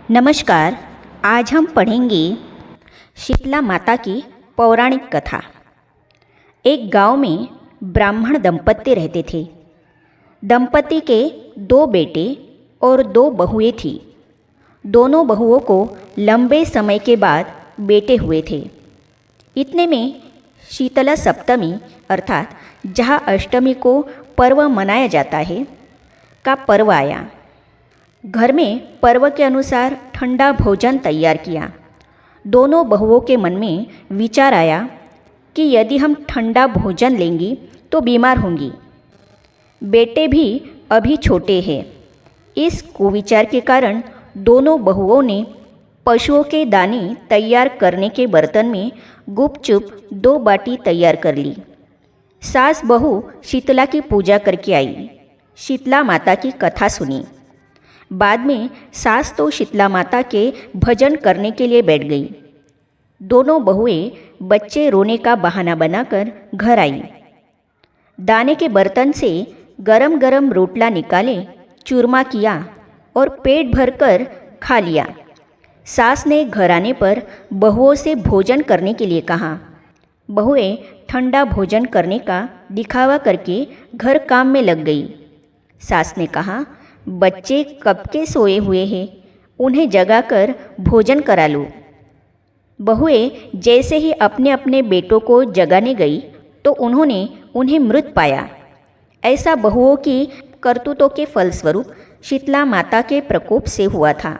नमस्कार। आज हम पढ़ेंगे शीतला माता की पौराणिक कथा। एक गांव में ब्राह्मण दंपत्ति रहते थे। दंपत्ति के 2 बेटे और 2 बहुएं थीं। दोनों बहुओं को लंबे समय के बाद बेटे हुए थे। इतने में शीतला सप्तमी अर्थात जहाँ अष्टमी को पर्व मनाया जाता है का पर्व आया। घर में पर्व के अनुसार ठंडा भोजन तैयार किया। दोनों बहुओं के मन में विचार आया कि यदि हम ठंडा भोजन लेंगी तो बीमार होंगी। बेटे भी अभी छोटे हैं। इस कुविचार के कारण दोनों बहुओं ने पशुओं के दाने तैयार करने के बर्तन में गुपचुप 2 बाटी तैयार कर ली। सास बहू शीतला की पूजा करके आई। शीतला माता की कथा सुनी। बाद में सास तो शीतला माता के भजन करने के लिए बैठ गई। दोनों बहुएं बच्चे रोने का बहाना बनाकर घर आई। दाने के बर्तन से गरम गरम रोटला निकाले, चूरमा किया और पेट भरकर खा लिया। सास ने घर आने पर बहुओं से भोजन करने के लिए कहा। बहुएं ठंडा भोजन करने का दिखावा करके घर काम में लग गई। सास ने कहा, बच्चे कब के सोए हुए हैं, उन्हें जगाकर भोजन करा लो। बहुएं जैसे ही अपने अपने बेटों को जगाने गई तो उन्होंने उन्हें मृत पाया। ऐसा बहुओं की करतूतों के फलस्वरूप शीतला माता के प्रकोप से हुआ था।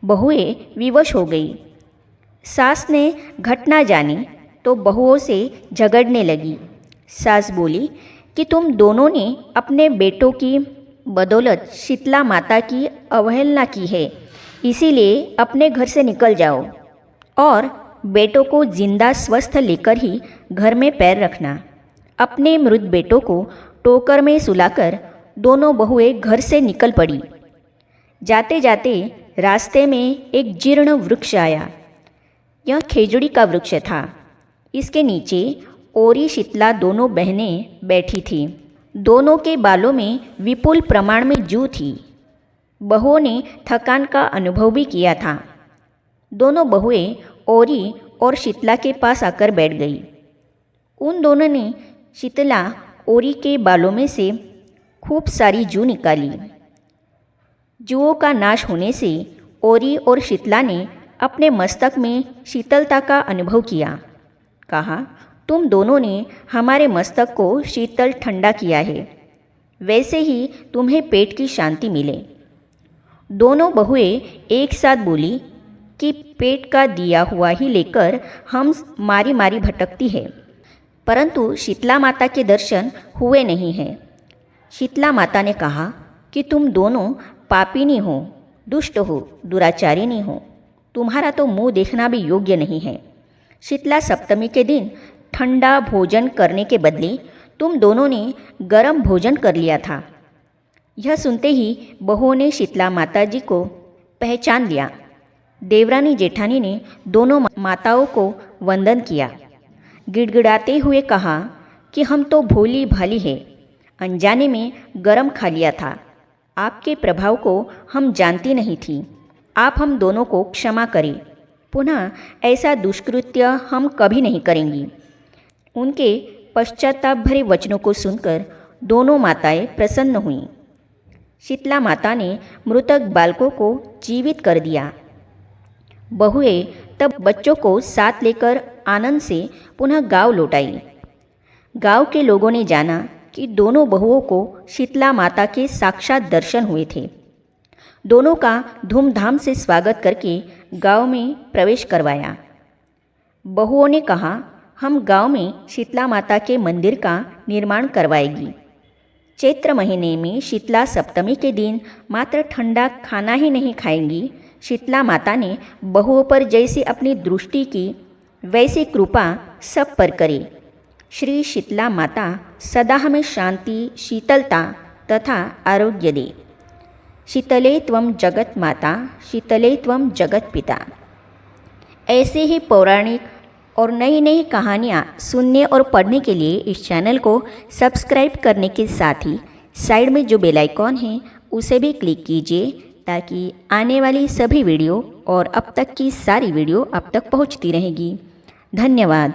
बहुएं विवश हो गई। सास ने घटना जानी तो बहुओं से झगड़ने लगी। सास बोली कि तुम दोनों ने अपने बेटों की बदौलत शीतला माता की अवहेलना की है, इसीलिए अपने घर से निकल जाओ और बेटों को जिंदा स्वस्थ लेकर ही घर में पैर रखना। अपने मृत बेटों को टोकर में सुलाकर दोनों बहुएं घर से निकल पड़ी। जाते जाते रास्ते में एक जीर्ण वृक्ष आया। यह खेजड़ी का वृक्ष था। इसके नीचे ओरी शीतला दोनों बहनें बैठी थीं। दोनों के बालों में विपुल प्रमाण में जूं थी। बहुओं ने थकान का अनुभव भी किया था। दोनों बहुएं ओरी और शीतला के पास आकर बैठ गई। उन दोनों ने शीतला ओरी के बालों में से खूब सारी जूं निकाली। जूओं का नाश होने से ओरी और शीतला ने अपने मस्तक में शीतलता का अनुभव किया। कहा, तुम दोनों ने हमारे मस्तक को शीतल ठंडा किया है, वैसे ही तुम्हें पेट की शांति मिले। दोनों बहुएं एक साथ बोली कि पेट का दिया हुआ ही लेकर हम मारी मारी भटकती है, परंतु शीतला माता के दर्शन हुए नहीं हैं। शीतला माता ने कहा कि तुम दोनों पापिनी हो, दुष्ट हो, दुराचारिणी हो। तुम्हारा तो मुँह देखना भी योग्य नहीं है। शीतला सप्तमी के दिन ठंडा भोजन करने के बदले तुम दोनों ने गरम भोजन कर लिया था। यह सुनते ही बहुओं ने शीतला माता जी को पहचान लिया। देवरानी जेठानी ने दोनों माताओं को वंदन किया। गिड़गिड़ाते हुए कहा कि हम तो भोली भाली है, अनजाने में गरम खा लिया था। आपके प्रभाव को हम जानती नहीं थी। आप हम दोनों को क्षमा करें। पुनः ऐसा दुष्कृत्य हम कभी नहीं करेंगी। उनके पश्चाताप भरे वचनों को सुनकर दोनों माताएं प्रसन्न हुईं। शीतला माता ने मृतक बालकों को जीवित कर दिया। बहुएं तब बच्चों को साथ लेकर आनंद से पुनः गांव लौट आई। गांव के लोगों ने जाना कि दोनों बहुओं को शीतला माता के साक्षात दर्शन हुए थे। दोनों का धूमधाम से स्वागत करके गांव में प्रवेश करवाया। बहुओं ने कहा, हम गांव में शीतला माता के मंदिर का निर्माण करवाएगी। चैत्र महीने में शीतला सप्तमी के दिन मात्र ठंडा खाना ही नहीं खाएंगी। शीतला माता ने बहुओं पर जैसी अपनी दृष्टि की वैसी कृपा सब पर करे। श्री शीतला माता सदा हमें शांति, शीतलता तथा आरोग्य दे। शीतले त्वं जगत माता, शीतले त्वं जगत पिता। ऐसे ही पौराणिक और नई नई कहानियाँ सुनने और पढ़ने के लिए इस चैनल को सब्सक्राइब करने के साथ ही साइड में जो बेल आइकॉन है उसे भी क्लिक कीजिए ताकि आने वाली सभी वीडियो और अब तक की सारी वीडियो आप तक पहुंचती रहेगी। धन्यवाद।